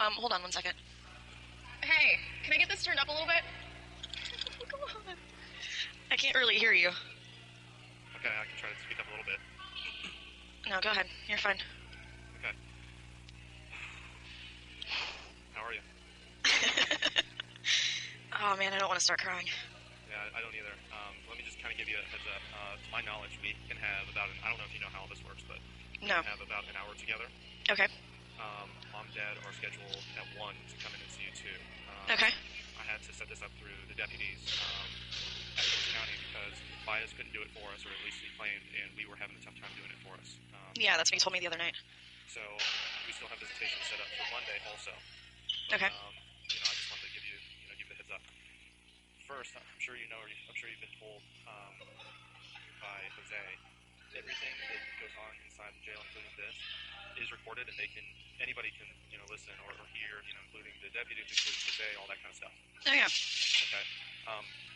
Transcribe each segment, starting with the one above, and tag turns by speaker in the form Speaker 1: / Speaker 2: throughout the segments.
Speaker 1: Hold on one second.
Speaker 2: Hey, can I get this turned up a little bit?
Speaker 1: Come on. I can't really hear you.
Speaker 3: Okay, I can try to speak up a little bit.
Speaker 1: No, go ahead. You're fine.
Speaker 3: Okay. How are you?
Speaker 1: Oh man, I don't want to start crying.
Speaker 3: Yeah, I don't either. Let me just kind of give you a heads up. To my knowledge, we can have about I don't know if you know how this works, but we
Speaker 1: No.
Speaker 3: can have about an hour together.
Speaker 1: Okay.
Speaker 3: Mom and Dad are scheduled at 1 to come in and see you too.
Speaker 1: Okay.
Speaker 3: I had to set this up through the deputies at Cook County because Bias couldn't do it for us, or at least he claimed, and we were having a tough time doing it for us.
Speaker 1: Yeah, that's what you told me the other night.
Speaker 3: So we still have visitation set up for Monday also. But,
Speaker 1: Okay.
Speaker 3: I just wanted to give you the heads up. First, I'm sure you know, or I'm sure you've been told by Jose, everything that goes on inside the jail, including this, is recorded, and anybody can listen or hear, including the deputies, including Jose, all that kind of stuff.
Speaker 1: Oh yeah.
Speaker 3: Okay.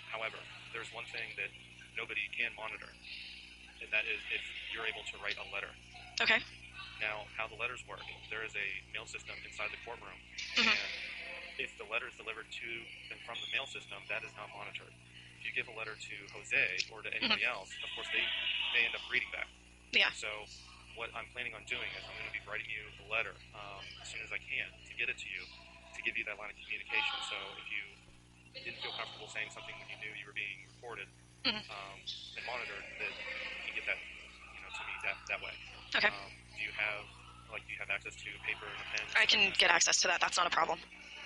Speaker 3: However, there's one thing that nobody can monitor, and that is if you're able to write a letter.
Speaker 1: Okay.
Speaker 3: Now, how the letters work, there is a mail system inside the courtroom,
Speaker 1: Mhm.
Speaker 3: and if the letter is delivered to and from the mail system, that is not monitored. If you give a letter to Jose or to anybody else, of course they end up reading that.
Speaker 1: Yeah.
Speaker 3: So what I'm planning on doing is I'm going to be writing you a letter as soon as I can to get it to you, to give you that line of communication. So if you didn't feel comfortable saying something when you knew you were being recorded
Speaker 1: Mhm.
Speaker 3: and monitored, that you can get that to me that way.
Speaker 1: Okay.
Speaker 3: Do you have access to paper and a pen?
Speaker 1: I can get access to that. That's not a problem.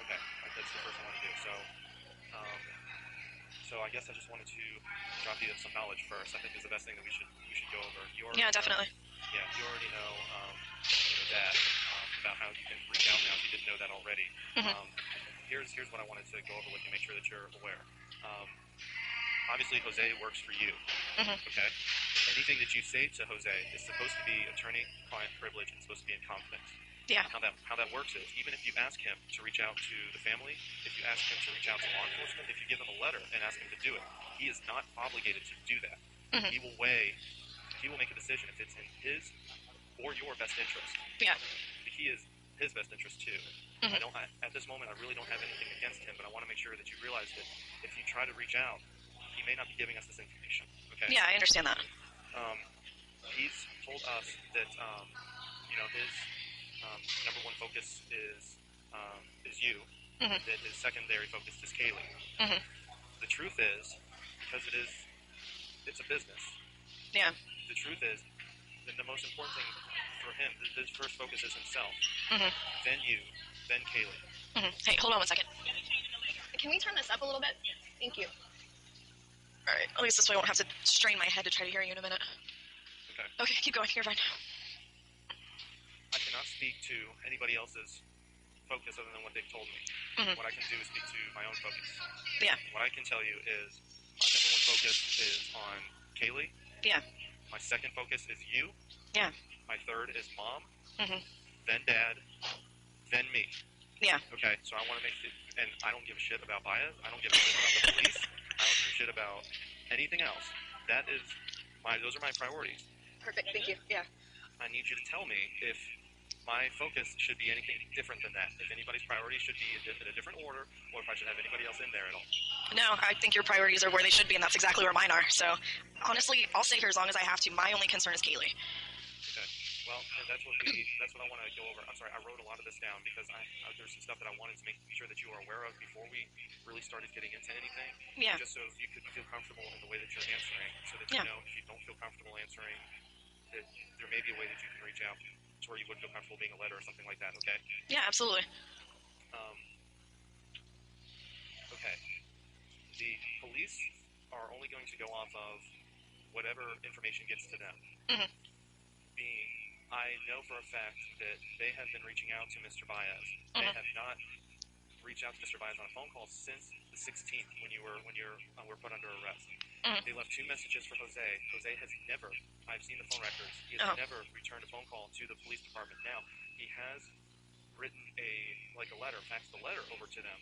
Speaker 3: Okay, that's the first thing I want to do. So I guess I just wanted to drop you some knowledge first. I think is the best thing that we should go over.
Speaker 1: Yeah, definitely.
Speaker 3: You already know that about how you can reach out now if you didn't know that already.
Speaker 1: Mhm.
Speaker 3: Here's what I wanted to go over with you, make sure that you're aware. Obviously, Jose works for you.
Speaker 1: Mhm.
Speaker 3: Okay. Anything that you say to Jose is supposed to be attorney-client privilege and supposed to be in confidence.
Speaker 1: Yeah.
Speaker 3: How that works is, even if you ask him to reach out to the family, if you ask him to reach out to law enforcement, if you give him a letter and ask him to do it, he is not obligated to do that.
Speaker 1: Mhm.
Speaker 3: He will make a decision if it's in his or your best interest.
Speaker 1: Yeah.
Speaker 3: The key is his best interest too.
Speaker 1: Mhm.
Speaker 3: At this moment, I really don't have anything against him, but I want to make sure that you realize that if you try to reach out, he may not be giving us this information. Okay.
Speaker 1: Yeah, I understand that.
Speaker 3: He's told us that his number one focus is you,
Speaker 1: Mhm.
Speaker 3: that his secondary focus is Kaylee.
Speaker 1: Mhm.
Speaker 3: The truth is, because it's a business.
Speaker 1: Yeah.
Speaker 3: The truth is that the most important thing for him, his first focus is himself.
Speaker 1: Mhm.
Speaker 3: Then you, then Kaylee.
Speaker 1: Mhm. Hey, hold on one second.
Speaker 2: Can we turn this up a little bit? Thank you.
Speaker 1: All right. At least this way I won't have to strain my head to try to hear you in a minute.
Speaker 3: Okay.
Speaker 1: Okay, keep going. You're fine.
Speaker 3: I cannot speak to anybody else's focus other than what they've told me.
Speaker 1: Mhm.
Speaker 3: What I can do is speak to my own focus.
Speaker 1: Yeah.
Speaker 3: What I can tell you is my number one focus is on Kaylee.
Speaker 1: Yeah.
Speaker 3: My second focus is you.
Speaker 1: Yeah.
Speaker 3: My third is Mom.
Speaker 1: Mhm.
Speaker 3: Then Dad. Then me.
Speaker 1: Yeah.
Speaker 3: Okay, so I want to make it, and I don't give a shit about Bias. I don't give a shit about the police. I don't give a shit about anything else. Those are my priorities.
Speaker 2: Perfect. Thank you. Yeah.
Speaker 3: I need you to tell me if my focus should be anything different than that. If anybody's priorities should be in a different order, or if I should have anybody else in there at all.
Speaker 1: No, I think your priorities are where they should be, and that's exactly where mine are. So, honestly, I'll stay here as long as I have to. My only concern is Kaylee.
Speaker 3: Okay. Well, that's what I want to go over. I'm sorry, I wrote a lot of this down because there's some stuff that I wanted to make sure that you are aware of before we really started getting into anything.
Speaker 1: Yeah.
Speaker 3: Just so you could feel comfortable in the way that you're answering, so that
Speaker 1: Yeah.
Speaker 3: if you don't feel comfortable answering, that there may be a way that you can reach out to where you would feel comfortable being a letter or something like that. Okay.
Speaker 1: Yeah, absolutely.
Speaker 3: Okay. The police are only going to go off of whatever information gets to them.
Speaker 1: Mhm.
Speaker 3: I know for a fact that they have been reaching out to Mr. Baez. They
Speaker 1: Mhm.
Speaker 3: have not reached out to Mr. Baez on a phone call since the 16th when you were put under arrest.
Speaker 1: Mhm.
Speaker 3: They left 2 messages for Jose. Jose has never, I've seen the phone records, he has never returned a phone call to the police department. Now, he has written a letter, faxed a letter over to them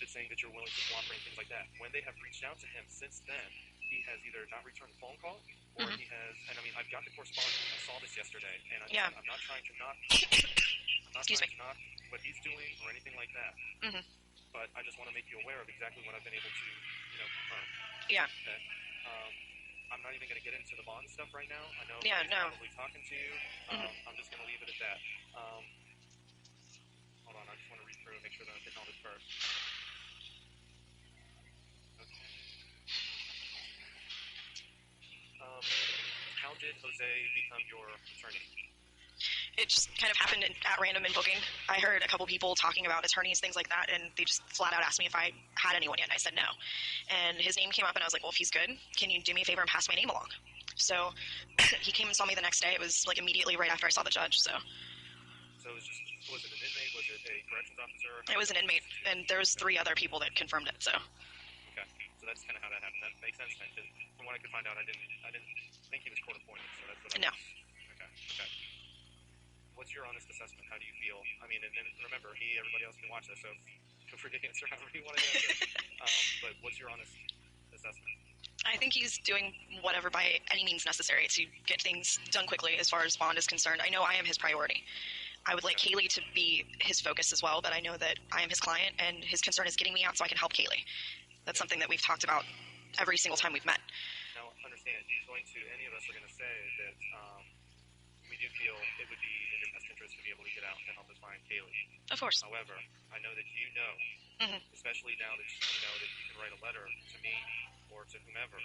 Speaker 3: that's saying that you're willing to cooperate, things like that. When they have reached out to him since then, he has either not returned a phone call or he has, and I mean, I've got the correspondence. I saw this yesterday, and I'm not trying to knock what he's doing or anything like that. But I just want to make you aware of exactly what I've been able to, confirm.
Speaker 1: Yeah.
Speaker 3: Okay. I'm not even going to get into the bond stuff right now. I know
Speaker 1: Yeah,
Speaker 3: he's
Speaker 1: no.
Speaker 3: probably talking to you. I'm just going to leave it at that. Hold on, I just want to read through and make sure that I'm hitting all this first. Okay. How did Jose become your attorney?
Speaker 1: It just kind of happened at random in booking. I heard a couple people talking about attorneys, things like that, and they just flat out asked me if I had anyone yet, and I said no. And his name came up, and I was like, well, if he's good, can you do me a favor and pass my name along? So he came and saw me the next day. It was like immediately right after I saw the judge. So
Speaker 3: it was it an inmate? Was it a corrections officer?
Speaker 1: It was an inmate, and there was 3 other people that confirmed it. So
Speaker 3: okay, so that's kind of how that happened. That makes sense. From what I could find out, I didn't think he was court appointed. So that's what.
Speaker 1: No.
Speaker 3: Okay. What's your honest assessment? How do you feel? I mean, and then remember, everybody else can watch this, so feel free to answer however you want to answer. But what's your honest assessment?
Speaker 1: I think he's doing whatever by any means necessary to get things done quickly as far as bond is concerned. I know I am his priority. I would like Kaylee to be his focus as well, but I know that I am his client, and his concern is getting me out so I can help Kaylee. That's something that we've talked about every single time we've met.
Speaker 3: Now, understand, any of us are going to say that we do feel it would be in your best interest to be able to get out and help us find Kaylee.
Speaker 1: Of course.
Speaker 3: However, I know that you know, especially now that you know that you can write a letter to me or to whomever,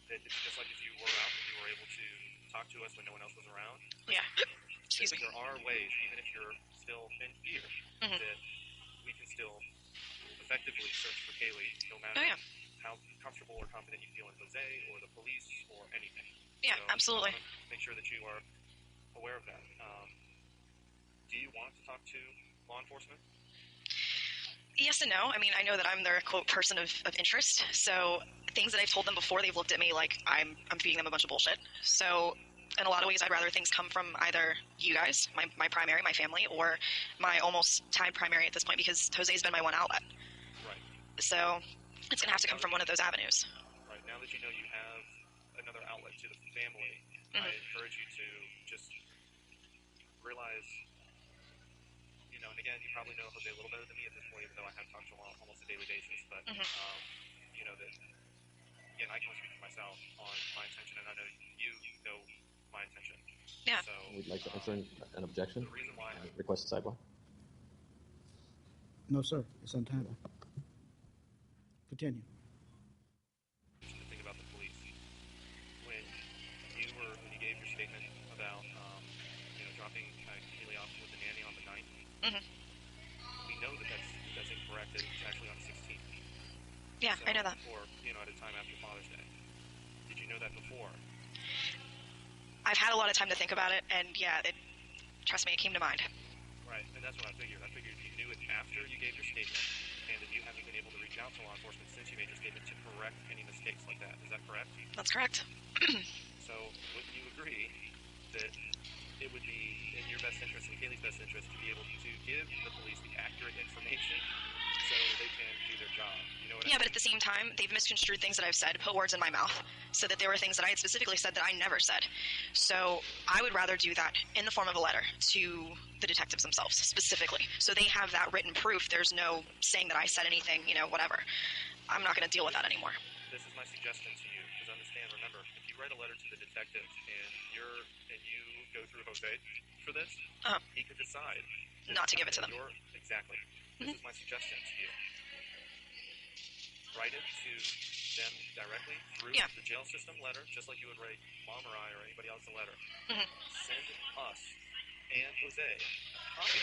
Speaker 3: that it's just like if you were out and you were able to talk to us when no one else was around.
Speaker 1: Yeah. Excuse me.
Speaker 3: There are ways, even if you're still in fear, that we can still effectively search for Kaylee, no matter how comfortable or confident you feel in Jose or the police or anything.
Speaker 1: Yeah,
Speaker 3: so
Speaker 1: absolutely.
Speaker 3: Make sure that you are aware of that. Do you want to talk to law enforcement?
Speaker 1: Yes and no. I mean, I know that I'm their, quote, person of interest. So things that I've told them before, they've looked at me like I'm feeding them a bunch of bullshit. So in a lot of ways, I'd rather things come from either you guys, my primary, my family, or my almost tied primary at this point, because Jose's been my one outlet.
Speaker 3: Right.
Speaker 1: So it's going to have to come from one of those avenues.
Speaker 3: Right. Now that you know you have another outlet to the family, I encourage you to just realize, and again, you probably know Jose a little better than me at this point, even though I have talked to him on almost a daily basis, but, that, again, I can only speak for myself on my intention, and I know you know my intention.
Speaker 1: Yeah.
Speaker 3: So,
Speaker 4: we'd like to answer an objection.
Speaker 3: The reason why
Speaker 4: request a sidebar.
Speaker 5: No, sir. It's on time. Continue.
Speaker 3: The thing about the police, when you gave your statement about, dropping Kaylee off with the nanny on the 9th, we know that that's incorrect. It's actually on the 16th.
Speaker 1: Yeah,
Speaker 3: so,
Speaker 1: I know that.
Speaker 3: Or, at a time after Father's Day. Did you know that before?
Speaker 1: I've had a lot of time to think about it, and trust me, it came to mind.
Speaker 3: Right, and that's what I figured. I figured you knew it after you gave your statement, and that you haven't been able to reach out to law enforcement since you made your statement to correct any mistakes like that. Is that correct?
Speaker 1: That's correct.
Speaker 3: So, would you agree that it would be in your best interest and Kaylee's best interest to be able to give the police the accurate information so they can do their job? You know what I mean?
Speaker 1: But at the same time, they've misconstrued things that I've said, put words in my mouth, so that there were things that I had specifically said that I never said. So I would rather do that in the form of a letter to the detectives themselves, specifically. So they have that written proof. There's no saying that I said anything, whatever. I'm not going to deal with that anymore.
Speaker 3: This is my suggestion to you, because understand, remember, if you write a letter to the detective and you go through Jose for this, he could decide
Speaker 1: not to give it to them.
Speaker 3: Exactly. This is my suggestion to you. Write it to them directly through the jail system letter, just like you would write Mom or I or anybody else a letter. Send us and Jose a copy.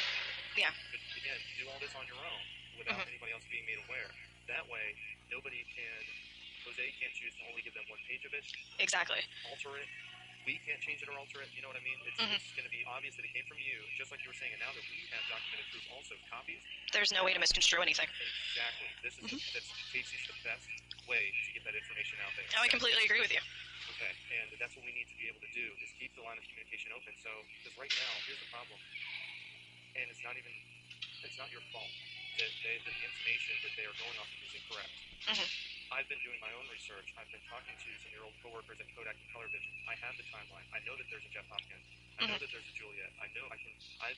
Speaker 1: Yeah.
Speaker 3: But again, do all this on your own without anybody else being made aware. That way, Jose can't choose to only give them one page of it.
Speaker 1: Exactly.
Speaker 3: Alter it. We can't change it or alter it. You know what I mean? It's going to be obvious that it came from you, just like you were saying. And now that we have documented proof also, copies.
Speaker 1: There's no way to misconstrue anything.
Speaker 3: Exactly. This is Casey's the best way to get that information out there.
Speaker 1: I completely agree with you.
Speaker 3: Okay, and that's what we need to be able to do, is keep the line of communication open. So, because right now, here's the problem. And it's not your fault that the information that they are going off of is incorrect. I've been doing my own research. I've been talking to some of your old coworkers at Kodak and Color Vision. I have the timeline. I know that there's a Jeff Hopkins. I I know that there's a Juliet. I've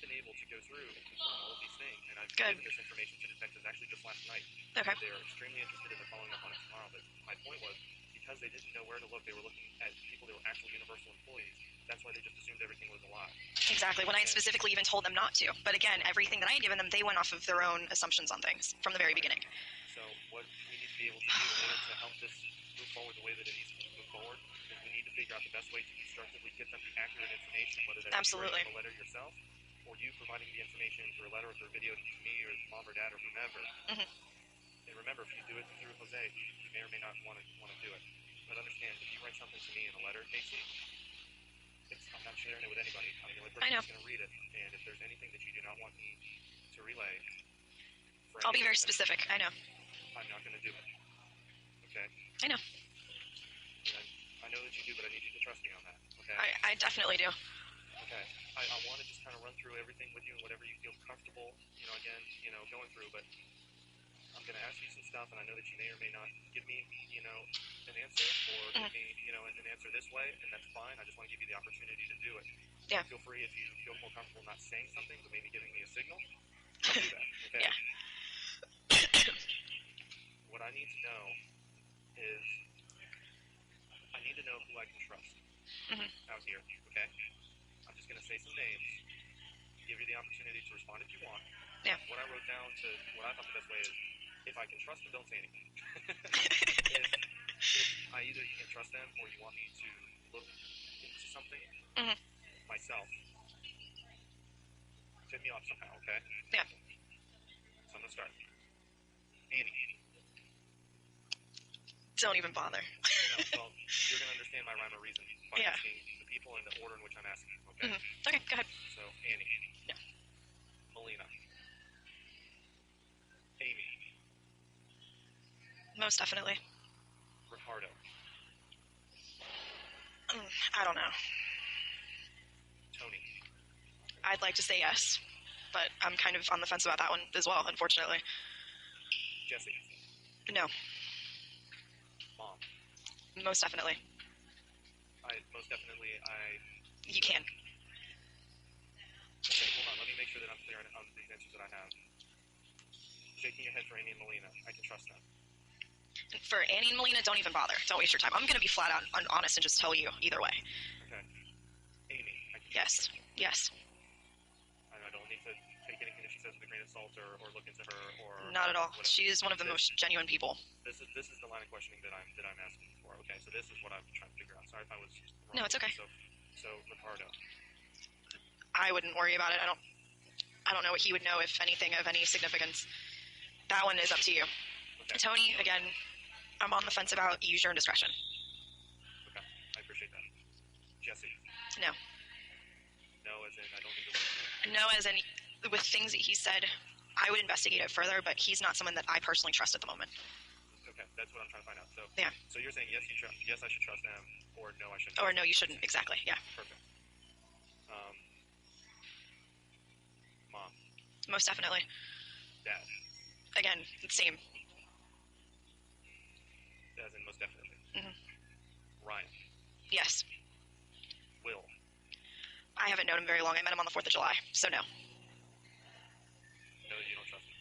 Speaker 3: been able to go through and confirm all of these things, and I've
Speaker 1: Good.
Speaker 3: given this information to detectives actually just last night.
Speaker 1: Okay.
Speaker 3: They're extremely interested in following up on it tomorrow, but my point was, because they didn't know where to look, they were looking at people that were actual Universal employees. That's why they just assumed everything was a lie.
Speaker 1: Exactly, when I specifically even told them not to. But again, everything that I had given them, they went off of their own assumptions on things from the very beginning.
Speaker 3: So what we need to be able to do in order to help this move forward the way that it needs to move forward is we need to figure out the best way to constructively get them the accurate information, whether that's
Speaker 1: Absolutely.
Speaker 3: you writing a letter yourself or you providing the information through a letter or through a video to me or mom or dad or whomever. And remember, if you do it through Jose, you may or may not want to do it. But understand, if you write something to me in a letter, Casey, I'm not sharing it with anybody. I'm the only person who's going to read it. And if there's anything that you do not want me to relay,
Speaker 1: I'll be very specific. I know.
Speaker 3: I'm not going to do it. Okay?
Speaker 1: I know.
Speaker 3: And I know that you do, but I need you to trust me on that. Okay?
Speaker 1: I definitely do.
Speaker 3: Okay. I want to just kind of run through everything with you and whatever you feel comfortable, going through. But I'm going to ask you some stuff, and I know that you may or may not give me, an answer or give me, an answer this way, and that's fine. I just want to give you the opportunity to do it.
Speaker 1: Yeah.
Speaker 3: Feel free if you feel more comfortable not saying something, but maybe giving me a signal. Do that. Okay?
Speaker 1: Yeah.
Speaker 3: What I need to know is I need to know who I can trust out here. Okay? I'm just going to say some names, give you the opportunity to respond if you want.
Speaker 1: Yeah.
Speaker 3: What I wrote down to what I thought the best way is, if I can trust them, don't say anything. if I either can't trust them or you want me to look into something myself, tip me off somehow, okay?
Speaker 1: Yeah.
Speaker 3: So I'm going to start. Annie.
Speaker 1: Don't even bother.
Speaker 3: Well, you're going to understand my rhyme or reason by asking the people in the order in which I'm asking, okay?
Speaker 1: Okay, go ahead.
Speaker 3: So, Annie.
Speaker 1: No.
Speaker 3: Melina. Amy.
Speaker 1: Most definitely.
Speaker 3: Ricardo.
Speaker 1: I don't know.
Speaker 3: Tony.
Speaker 1: I'd like to say yes, but I'm kind of on the fence about that one as well, unfortunately.
Speaker 3: Jesse.
Speaker 1: No.
Speaker 3: Mom.
Speaker 1: Most definitely.
Speaker 3: You
Speaker 1: can.
Speaker 3: Okay, hold on. Let me make sure that I'm clear on these answers that I have. Shaking your head for Amy and Melina. I can trust them.
Speaker 1: For Annie and Melina, don't even bother. Don't waste your time. I'm going to be flat out honest and just tell you either way.
Speaker 3: Okay. Amy. I can
Speaker 1: Yes.
Speaker 3: trust her.
Speaker 1: Yes.
Speaker 3: I don't need to take anything that she says with a grain of salt or look into her or...
Speaker 1: Not at all.
Speaker 3: Whatever.
Speaker 1: She is one of the most genuine people.
Speaker 3: This is the line of questioning that I'm asking for. Okay, so this is what I'm trying to figure out. Sorry if I was wrong.
Speaker 1: No, it's okay.
Speaker 3: So Ricardo.
Speaker 1: I wouldn't worry about it. I don't know what he would know, if anything, of any significance. That one is up to you.
Speaker 3: Okay.
Speaker 1: Tony, again, I'm on the fence about. Use your own discretion.
Speaker 3: Okay, I appreciate that. Jesse.
Speaker 1: No.
Speaker 3: No, as in I don't need to listen.
Speaker 1: No, as in with things that he said, I would investigate it further, but he's not someone that I personally trust at the moment.
Speaker 3: Okay, that's what I'm trying to find out. So
Speaker 1: Yeah.
Speaker 3: So you're saying yes, yes, I should trust them, or no, I shouldn't.
Speaker 1: Or no, you shouldn't. Exactly. Yeah.
Speaker 3: Perfect. Mom.
Speaker 1: Most definitely.
Speaker 3: Dad.
Speaker 1: Again, same.
Speaker 3: As in most definitely. Ryan.
Speaker 1: Yes.
Speaker 3: Will.
Speaker 1: I haven't known him very long. I met him on the 4th of July, so no.
Speaker 3: No, you don't trust him.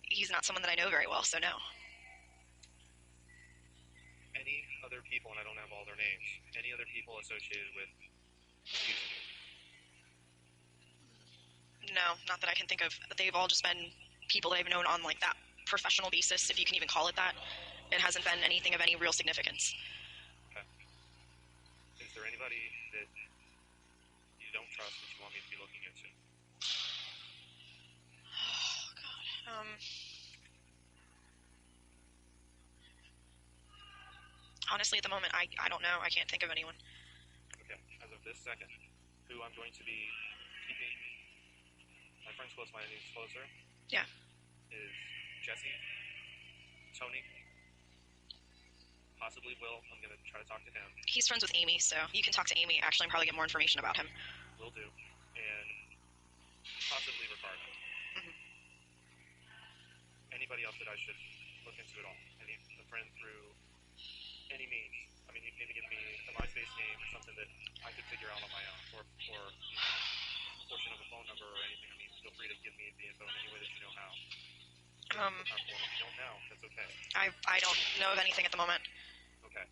Speaker 1: He's not someone that I know very well, so no.
Speaker 3: Any other people, and I don't have all their names, any other people associated with accusing you?
Speaker 1: No, not that I can think of. They've all just been people that I've known on like that professional basis, if you can even call it that. It hasn't been anything of any real significance.
Speaker 3: Okay. Is there anybody that you don't trust that you want me to be looking into?
Speaker 1: Oh, God. Honestly, at the moment, I don't know. I can't think of anyone.
Speaker 3: Okay. As of this second, who I'm going to be keeping my friends close, my enemies closer.
Speaker 1: Yeah.
Speaker 3: Is Jesse, Tony, possibly Will. I'm going to try to talk to him.
Speaker 1: He's friends with Amy, so you can talk to Amy, actually, and probably get more information about him.
Speaker 3: Will do. And possibly Ricardo. Anybody else that I should look into at all? A friend through any means? I mean, you can even give me a MySpace name or something that I could figure out on my own, or or a portion of a phone number or anything, I mean, feel free to give me the info in any way that you know how. If you don't know, that's okay.
Speaker 1: I don't know of anything at the moment.
Speaker 3: Okay.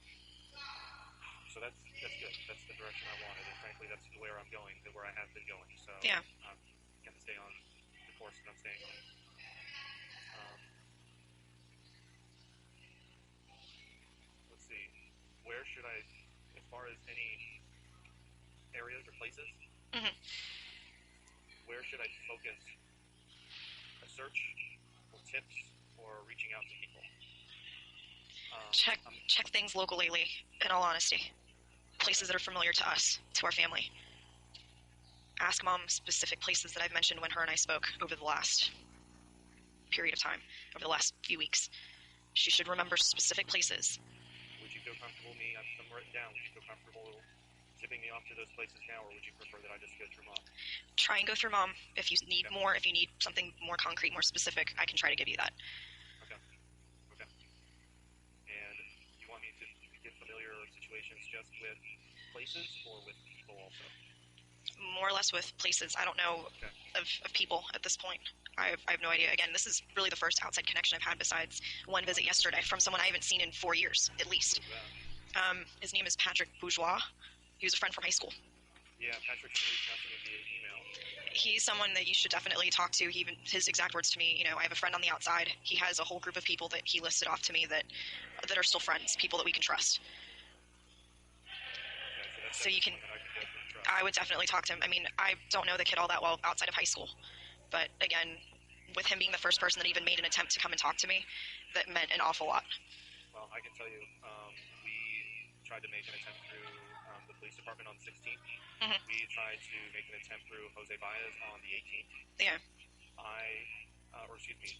Speaker 3: So that's good. That's the direction I wanted, and frankly, that's where I'm going, where I have been going. So
Speaker 1: Yeah.
Speaker 3: I'm going to stay on the course that I'm staying on. Let's see. Where should I, as far as any areas or places, where should I focus a search or tips or reaching out to people?
Speaker 1: Check things locally, Lee, in all honesty. Places that are familiar to us, to our family. Ask Mom specific places that I've mentioned when her and I spoke over the last period of time, over the last few weeks. She should remember specific places.
Speaker 3: Would you feel comfortable I'm written down, would you feel comfortable tipping me off to those places now, or would you prefer that I just go through Mom?
Speaker 1: Try and go through Mom. If you need more, if you need something more concrete, more specific, I can try to give you that.
Speaker 3: Okay. And you want me to get familiar situations just with places or with people also?
Speaker 1: More or less with places. I don't know of people at this point. I have no idea. Again, this is really the first outside connection I've had besides one visit yesterday from someone I haven't seen in 4 years, at least. His name is Patrick Bourgeois. He was a friend from high school.
Speaker 3: Yeah, Patrick's reached out to me via email.
Speaker 1: He's someone that you should definitely talk to. His exact words to me, I have a friend on the outside. He has a whole group of people that he listed off to me that are still friends, people that we can trust.
Speaker 3: Okay,
Speaker 1: so you can, I would definitely talk to him. I mean, I don't know the kid all that well outside of high school. But again, with him being the first person that even made an attempt to come and talk to me, that meant an awful lot.
Speaker 3: Well, I can tell you, we tried to make an attempt through the police department on the 16th. We tried to make an attempt through Jose Baez on the 18th.
Speaker 1: Yeah.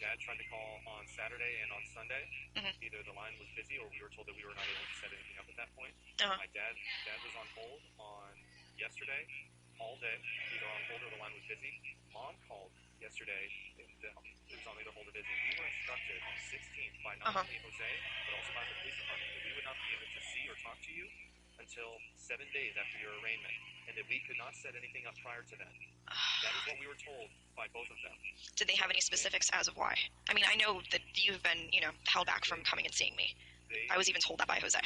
Speaker 3: Dad tried to call on Saturday and on Sunday. Either the line was busy or we were told that we were not able to set anything up at that point. My dad was on hold on yesterday all day, either on hold or the line was busy. Mom called yesterday. It was on either hold or busy. We were instructed on the 16th by not only Jose, but also by the police department that we would not be able to see or talk to you until 7 days after your arraignment, and that we could not set anything up prior to that. That is what we were told by both of them.
Speaker 1: Did they have any specifics as of why? I mean, I know that you've been, held back from coming and seeing me. I was even told that by Jose.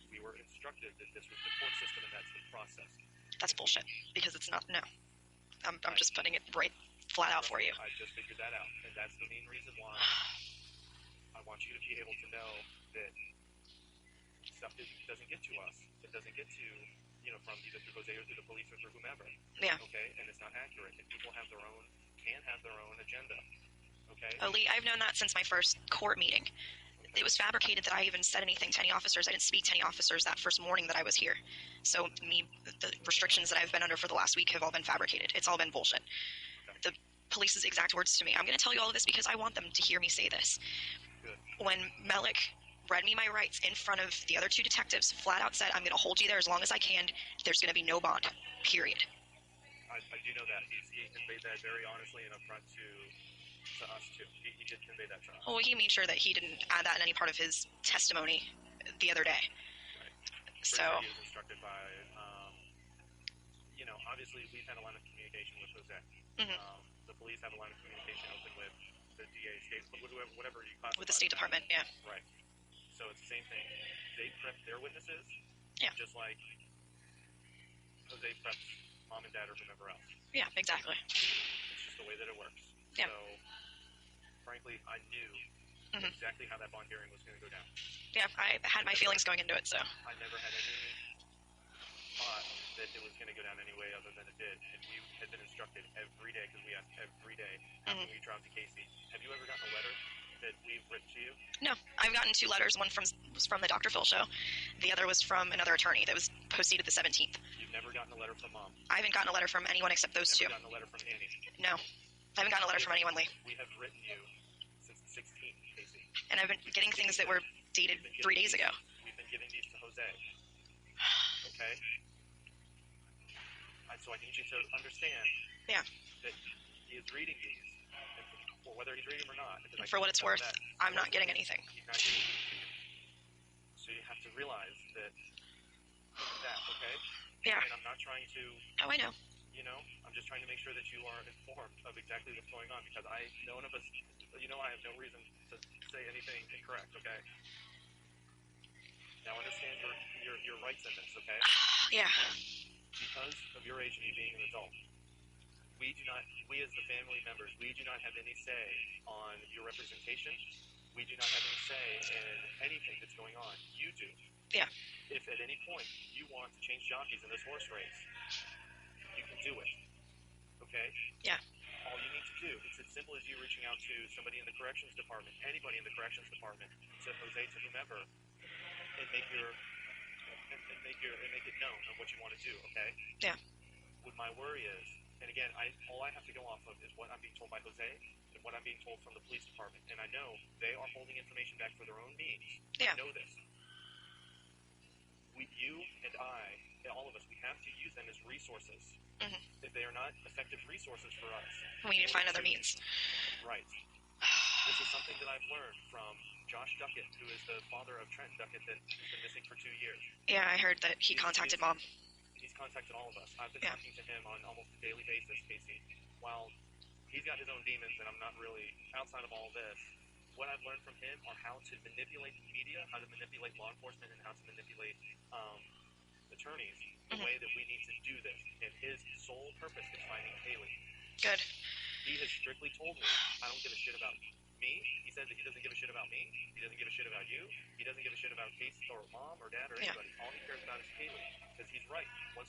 Speaker 3: We were instructed that this was the court system and that's the process.
Speaker 1: That's bullshit, because it's not. No. I'm just putting it right flat out for you.
Speaker 3: I just figured that out, and that's the main reason why I want you to be able to know that stuff doesn't get to us. It doesn't get to, from either through Jose or through the police or through whomever.
Speaker 1: Yeah.
Speaker 3: Okay? And it's not accurate. And people can have their own agenda. Okay?
Speaker 1: Oh, Lee, I've known that since my first court meeting. It was fabricated that I even said anything to any officers. I didn't speak to any officers that first morning that I was here. So the restrictions that I've been under for the last week have all been fabricated. It's all been bullshit. The police's exact words to me. I'm going to tell you all of this because I want them to hear me say this.
Speaker 3: Good.
Speaker 1: When Melik read me my rights in front of the other two detectives, flat out said, I'm going to hold you there as long as I can. There's going to be no bond, period.
Speaker 3: I do know that. He conveyed that very honestly and upfront to us, too. He did convey that to us.
Speaker 1: Well, he made sure that he didn't add that in any part of his testimony the other day.
Speaker 3: Right.
Speaker 1: So
Speaker 3: he was instructed by, obviously we've had a line of communication with Jose. The police have a line of communication open with the DA, state, whatever you classify.
Speaker 1: With the State Department, yeah.
Speaker 3: Right. So it's the same thing. They prep their witnesses, just like Jose preps Mom and Dad or whomever else.
Speaker 1: Yeah, exactly.
Speaker 3: It's just the way that it works.
Speaker 1: Yeah.
Speaker 3: So, frankly, I knew exactly how that bond hearing was going to go down.
Speaker 1: Yeah, I had my feelings going into it, so.
Speaker 3: I never had any thought that it was going to go down any way other than it did. And we had been instructed every day, because we asked every day after we dropped to Casey, have you ever gotten a letter that we've written to you?
Speaker 1: No, I've gotten 2 letters. One was from the Dr. Phil show. The other was from another attorney that was posted the 17th.
Speaker 3: You've never gotten a letter from Mom?
Speaker 1: I haven't gotten a letter from anyone except those 2.
Speaker 3: You've never gotten a letter from Annie?
Speaker 1: No. I haven't gotten a letter from anyone, Lee.
Speaker 3: We have written you since the 16th, Casey.
Speaker 1: And I've been getting things that were dated 3 days ago.
Speaker 3: We've been giving these to Jose. Okay? So I need you to understand that he is reading these, or whether he's reading them or not.
Speaker 1: And for what it's worth, I'm not getting anything.
Speaker 3: He's not getting anything to you. So you have to realize that, okay?
Speaker 1: Yeah.
Speaker 3: And I'm not trying to...
Speaker 1: Oh, I know.
Speaker 3: you know, I'm just trying to make sure that you are informed of exactly what's going on, because none of us, you know, I have no reason to say anything incorrect, okay? Now understand your rights in this, okay?
Speaker 1: Yeah.
Speaker 3: Because of your age and you being an adult, we as the family members, we do not have any say on your representation. We do not have any say in anything that's going on. You do.
Speaker 1: Yeah.
Speaker 3: If at any point you want to change jockeys in this horse race, you can do it. Okay?
Speaker 1: Yeah.
Speaker 3: All you need to do, it's as simple as you reaching out to somebody in the corrections department, anybody in the corrections department, to Jose, to whomever, and make it known of what you want to do, okay?
Speaker 1: Yeah.
Speaker 3: What my worry is, and again, all I have to go off of is what I'm being told by Jose and what I'm being told from the police department. And I know they are holding information back for their own means.
Speaker 1: Yeah.
Speaker 3: I know this. You and I, all of us, we have to use them as resources.
Speaker 1: Mm-hmm.
Speaker 3: If they are not effective resources for us,
Speaker 1: we need to find other means.
Speaker 3: Right. This is something that I've learned from Josh Duckett, who is the father of Trenton Duckett, that has been missing for 2 years.
Speaker 1: Yeah, I heard that he contacted Mom.
Speaker 3: He's contacted all of us. I've been talking to him on almost a daily basis, Casey. While he's got his own demons, and I'm not really outside of all this, what I've learned from him are how to manipulate the media, how to manipulate law enforcement, and how to manipulate attorneys the way that we need to do this. And his sole purpose is finding Kaylee.
Speaker 1: Good.
Speaker 3: He has strictly told me, I don't give a shit about me. He says that he doesn't give a shit about me. He doesn't give a shit about you. He doesn't give a shit about Casey or Mom or Dad or anybody. All he cares about is Kaylee. Because he's right. Once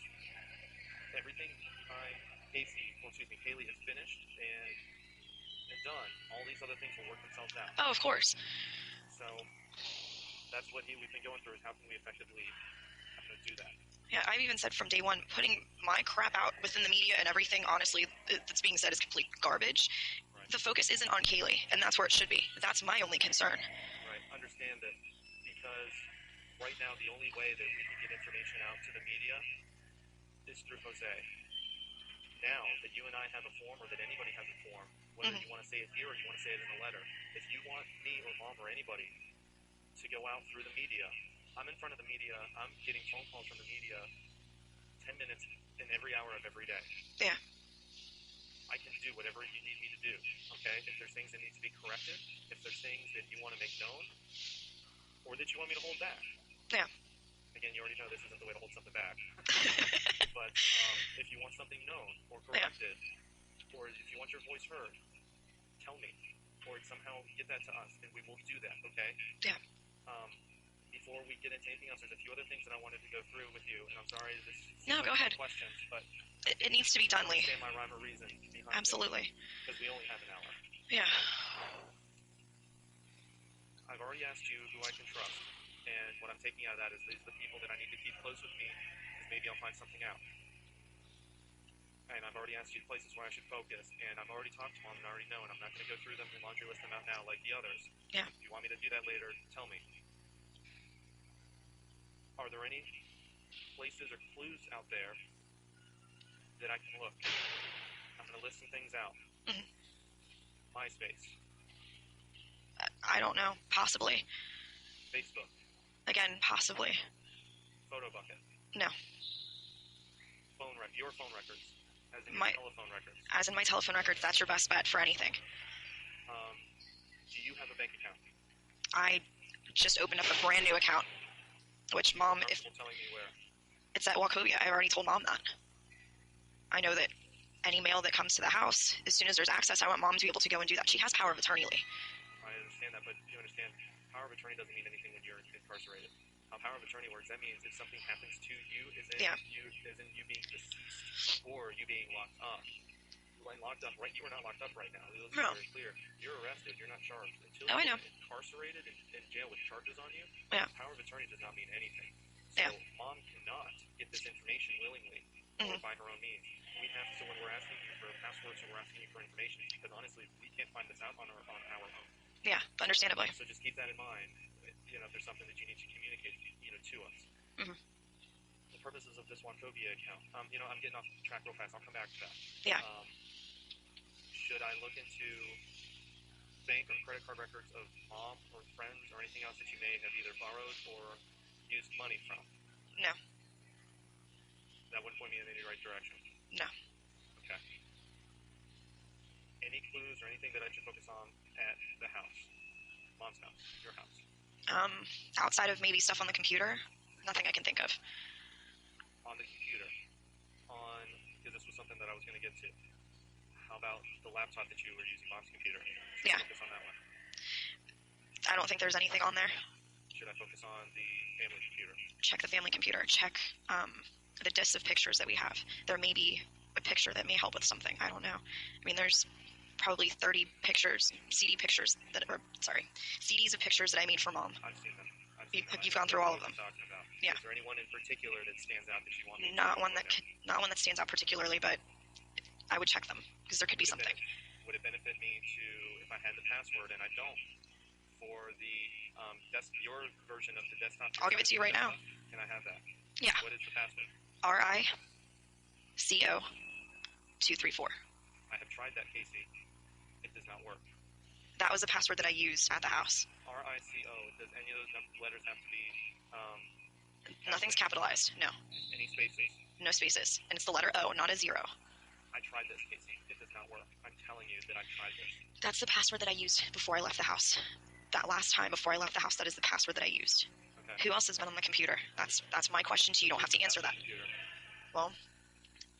Speaker 3: everything behind Kaylee is finished and done, all these other things will work themselves out.
Speaker 1: Oh, of course.
Speaker 3: So that's what we've been going through, is how can we effectively do that.
Speaker 1: Yeah, I've even said from day one, putting my crap out within the media and everything, honestly, that's being said is complete garbage.
Speaker 3: Right.
Speaker 1: The focus isn't on Kaylee, and that's where it should be. That's my only concern.
Speaker 3: Right. Understand that, because right now the only way that we can get information out to the media is through Jose. Now that you and I have a form, or that anybody has a form, whether you want to say it here or you want to say it in a letter, if you want me or Mom or anybody to go out through the media, I'm in front of the media. I'm getting phone calls from the media 10 minutes in every hour of every day.
Speaker 1: Yeah.
Speaker 3: I can do whatever you need me to do, okay? If there's things that need to be corrected, if there's things that you want to make known, or that you want me to hold back.
Speaker 1: Yeah.
Speaker 3: Again, you already know this isn't the way to hold something back. But if you want something known or corrected, or if you want your voice heard, tell me. Or somehow get that to us, and we will do that, okay?
Speaker 1: Yeah.
Speaker 3: Before we get into anything else, there's a few other things that I wanted to go through with you, and I'm sorry this
Speaker 1: No, go ahead.
Speaker 3: Questions, but
Speaker 1: it needs to be done, Lee.
Speaker 3: I understand my rhyme or reason behind
Speaker 1: Absolutely.
Speaker 3: Because we only have an hour.
Speaker 1: Yeah.
Speaker 3: I've already asked you who I can trust, and what I'm taking out of that is these are the people that I need to keep close with me, because maybe I'll find something out. And I've already asked you places where I should focus, and I've already talked to Mom and I already know, and I'm not going to go through them and laundry list them out now like the others.
Speaker 1: Yeah.
Speaker 3: If you want me to do that later, tell me. Are there any places or clues out there that I can look? I'm going to list some things out.
Speaker 1: Mm-hmm.
Speaker 3: MySpace.
Speaker 1: I don't know. Possibly.
Speaker 3: Facebook.
Speaker 1: Again, possibly.
Speaker 3: Photo bucket.
Speaker 1: No.
Speaker 3: Your phone records. As in
Speaker 1: My
Speaker 3: telephone records.
Speaker 1: As in my telephone records, that's your best bet for anything.
Speaker 3: Do you have a bank account?
Speaker 1: I just opened up a brand new account. Which Mom, if
Speaker 3: telling me where?
Speaker 1: It's at Wachovia. I already told Mom that. I know that any mail that comes to the house, as soon as there's access, I want Mom to be able to go and do that. She has power of attorney, Lee.
Speaker 3: I understand that, but you understand, power of attorney doesn't mean anything when you're incarcerated. How power of attorney works, that means if something happens to you, as in you being deceased or you being locked up. Like locked up, right? You are not locked up right now. Let's be very clear. You're arrested. You're not charged. Until you're incarcerated in jail with charges on you, power of attorney does not mean anything. So Mom cannot get this information willingly or by her own means. We have to, when we're asking you for passwords or we're asking you for information, because honestly, we can't find this out on our own.
Speaker 1: Yeah, understandably.
Speaker 3: So just keep that in mind. If there's something that you need to communicate, to us.
Speaker 1: Mm-hmm.
Speaker 3: The purposes of this Wachovia account. I'm getting off track real fast. I'll come back to that.
Speaker 1: Yeah.
Speaker 3: Should I look into bank or credit card records of Mom or friends or anything else that you may have either borrowed or used money from?
Speaker 1: No.
Speaker 3: That wouldn't point me in any right direction.
Speaker 1: No.
Speaker 3: Okay. Any clues or anything that I should focus on at the house? Mom's house, your house.
Speaker 1: Outside of maybe stuff on the computer, nothing I can think of.
Speaker 3: On the computer, because this was something that I was going to get to. How about the laptop that you were using, Mom's computer? Should
Speaker 1: Yeah.
Speaker 3: I focus on that one?
Speaker 1: I don't think there's anything on there.
Speaker 3: Should I focus on the family computer?
Speaker 1: Check the family computer. Check the discs of pictures that we have. There may be a picture that may help with something. I don't know. I mean, there's probably 30 pictures, CDs of pictures that I made for Mom.
Speaker 3: I've seen them.
Speaker 1: You've gone through all of them.
Speaker 3: Talking about.
Speaker 1: Yeah.
Speaker 3: Is there anyone in particular that stands out that you want me to
Speaker 1: Not one
Speaker 3: look
Speaker 1: that
Speaker 3: at?
Speaker 1: not one that stands out particularly, but I would check them because there could be something.
Speaker 3: Would it benefit me to, if I had the password and I don't, for the your version of the desktop?
Speaker 1: I'll give it to you right now.
Speaker 3: Can I have that?
Speaker 1: Yeah.
Speaker 3: What is the password?
Speaker 1: RICO 234.
Speaker 3: I have tried that, Casey. It does not work.
Speaker 1: That was the password that I used at the house.
Speaker 3: RICO. Does any of those letters have to be?
Speaker 1: Nothing's capitalized. No.
Speaker 3: Any spaces?
Speaker 1: No spaces. And it's the letter O, not a zero.
Speaker 3: I tried this, Casey. It does not work. I'm telling you that I tried this.
Speaker 1: That's the password that I used before I left the house. That last time before I left the house, that is the password that I used.
Speaker 3: Okay.
Speaker 1: Who else has been on the computer? That's my question to you. You don't have to answer that.
Speaker 3: Computer.
Speaker 1: Well,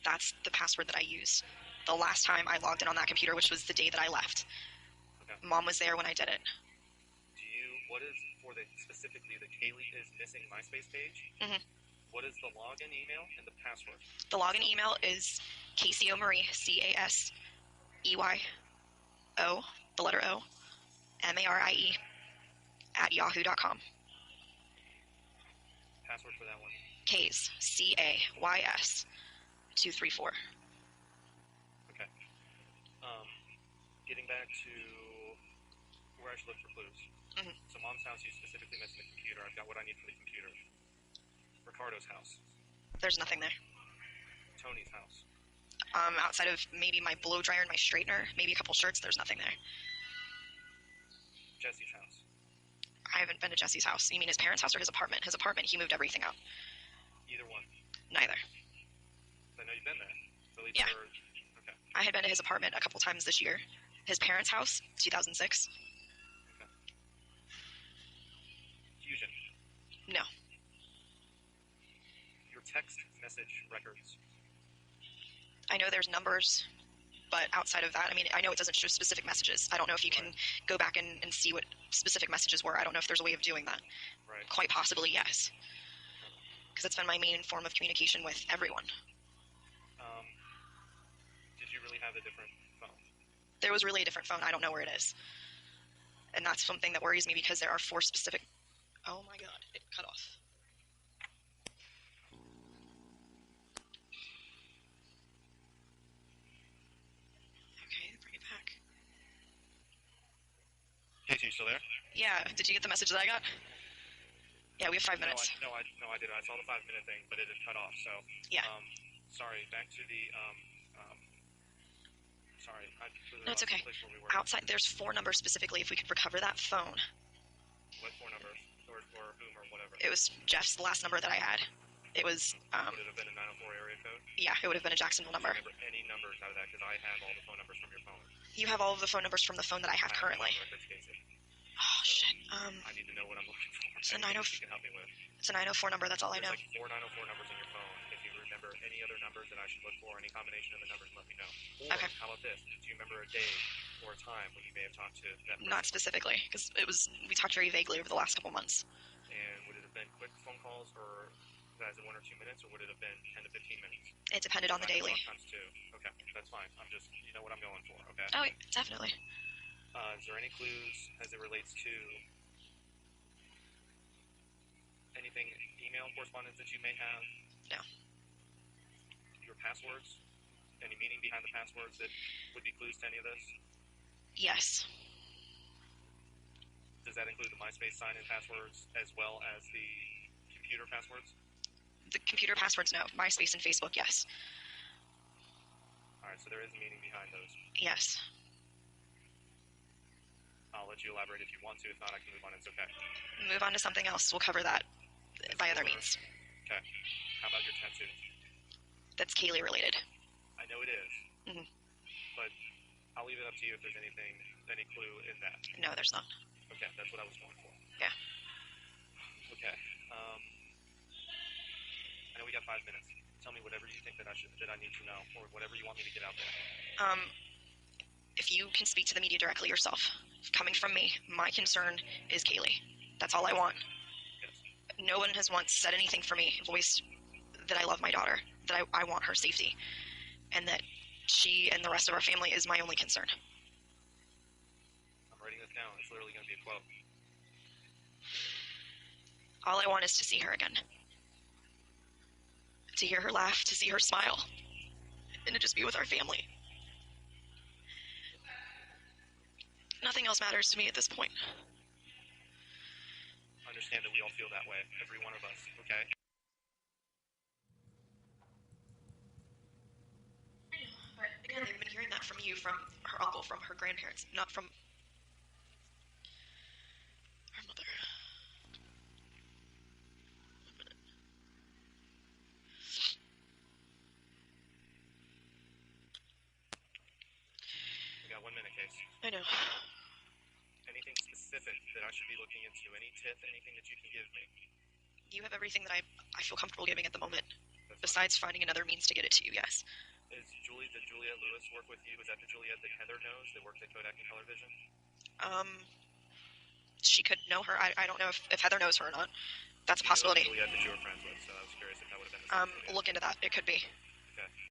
Speaker 1: that's the password that I used. The last time I logged in on that computer, which was the day that I left.
Speaker 3: Okay.
Speaker 1: Mom was there when I did it.
Speaker 3: What is, for the specifically, the Kaylee is missing MySpace page?
Speaker 1: Mhm.
Speaker 3: What is the login email and the password?
Speaker 1: The login email is Casey Marie, CASEYO, the letter O, MARIE, @yahoo.com.
Speaker 3: Password for that one.
Speaker 1: Kays, CAYS 234.
Speaker 3: Okay. Getting back to where I should look for clues.
Speaker 1: Mhm.
Speaker 3: So Mom's house, you specifically mentioned the computer. I've got what I need for the computer. Ricardo's house.
Speaker 1: There's nothing there.
Speaker 3: Tony's house.
Speaker 1: Outside of maybe my blow dryer and my straightener, maybe a couple shirts, there's nothing there.
Speaker 3: Jesse's house.
Speaker 1: I haven't been to Jesse's house. You mean his parents' house or his apartment? His apartment, he moved everything out.
Speaker 3: Either one.
Speaker 1: Neither.
Speaker 3: I know you've been there. At least
Speaker 1: Yeah.
Speaker 3: Okay.
Speaker 1: I had been to his apartment a couple times this year. His parents' house, 2006.
Speaker 3: Fusion.
Speaker 1: No.
Speaker 3: Your text message records.
Speaker 1: I know there's numbers, but outside of that, I mean, I know it doesn't show specific messages. I don't know if you can go back and see what specific messages were. I don't know if there's a way of doing that.
Speaker 3: Right.
Speaker 1: Quite possibly, yes. Because it's been my main form of communication with everyone.
Speaker 3: Did you really have a different phone?
Speaker 1: There was really a different phone. I don't know where it is. And that's something that worries me because there are 4 specific... Oh my god, it cut off. Okay, bring it back.
Speaker 3: Casey, you still there?
Speaker 1: Yeah, did you get the message that I got? Yeah, we have 5 minutes.
Speaker 3: No, I didn't. I saw the 5-minute thing, but it had cut off. So
Speaker 1: Yeah.
Speaker 3: Sorry. Back to the sorry.
Speaker 1: No, it's okay.
Speaker 3: Place where we were.
Speaker 1: Outside, there's 4 numbers specifically. If we could recover that phone.
Speaker 3: What 4 numbers? Or whom or whatever?
Speaker 1: It was Jeff's last number that I had. It was,
Speaker 3: Would it have been a 904 area code?
Speaker 1: yeah, it would have been a Jacksonville
Speaker 3: Do
Speaker 1: number.
Speaker 3: you remember any numbers out of that? Because I have all the phone numbers from your phone.
Speaker 1: You have all of the phone numbers from the phone that I have currently.
Speaker 3: phone records, Casey.
Speaker 1: Oh, shit.
Speaker 3: I need to know what I'm looking for.
Speaker 1: It's a
Speaker 3: Anything
Speaker 1: 90
Speaker 3: you can help me with.
Speaker 1: It's a 904 number. That's all I know.
Speaker 3: There's like 4 904 numbers in your phone. If you remember any other numbers that I should look for, any combination of the numbers, let me know. Or,
Speaker 1: Okay.
Speaker 3: how about this? Do you remember a day or a time when you may have talked to that person?
Speaker 1: Not specifically, because we talked very vaguely over the last couple months.
Speaker 3: And would it have been quick phone calls, or guys in 1 or 2 minutes, or would it have been 10 to 15 minutes?
Speaker 1: It depended on the daily.
Speaker 3: Times 2. Okay, that's fine. I'm just, you know what I'm going for, okay?
Speaker 1: Oh, definitely.
Speaker 3: Is there any clues as it relates to anything, email correspondence that you may have?
Speaker 1: No.
Speaker 3: Your passwords? Any meaning behind the passwords that would be clues to any of this?
Speaker 1: Yes.
Speaker 3: Does that include the MySpace sign-in passwords as well as the computer passwords?
Speaker 1: The computer passwords, no. MySpace and Facebook, yes.
Speaker 3: All right, so there is a meaning behind those.
Speaker 1: Yes.
Speaker 3: I'll let you elaborate if you want to. If not, I can move on. It's okay.
Speaker 1: Move on to something else. We'll cover that by other means.
Speaker 3: Okay. How about your tattoo?
Speaker 1: That's Kaylee related.
Speaker 3: I know it is. it up to you if there's any clue in that.
Speaker 1: No, there's not.
Speaker 3: Okay, that's what I was going for.
Speaker 1: Yeah.
Speaker 3: Okay. I know we got 5 minutes. Tell me whatever you think that I need to know, or whatever you want me to get out there.
Speaker 1: If you can speak to the media directly yourself, coming from me, my concern is Kaylee. That's all I want.
Speaker 3: Yes.
Speaker 1: No one has once said anything for me, voiced that I love my daughter, that I want her safety, and that she and the rest of our family is my only concern.
Speaker 3: I'm writing this down. It's literally going to be a quote.
Speaker 1: All I want is to see her again. To hear her laugh, to see her smile, and to just be with our family. Nothing else matters to me at this point.
Speaker 3: Understand that we all feel that way, every one of us, okay?
Speaker 1: But again, I've been hearing that from you, from her uncle, from her grandparents, not from her mother.
Speaker 3: We got 1 minute, Case.
Speaker 1: I know.
Speaker 3: Anything specific that I should be looking into? Any tip, anything that you can give me?
Speaker 1: You have everything that I feel comfortable giving at the moment,
Speaker 3: That's
Speaker 1: besides finding another means to get it to you, yes.
Speaker 3: Did Juliet Lewis work with you? Was that the Juliet that Heather knows that worked at Kodak and Color Vision?
Speaker 1: She could know her. I don't know if Heather knows her or not. That's a
Speaker 3: You know the
Speaker 1: possibility.
Speaker 3: Juliet that you were friends with, so I was curious if that would have been the same Juliet.
Speaker 1: Look into that. It could be.
Speaker 3: Okay.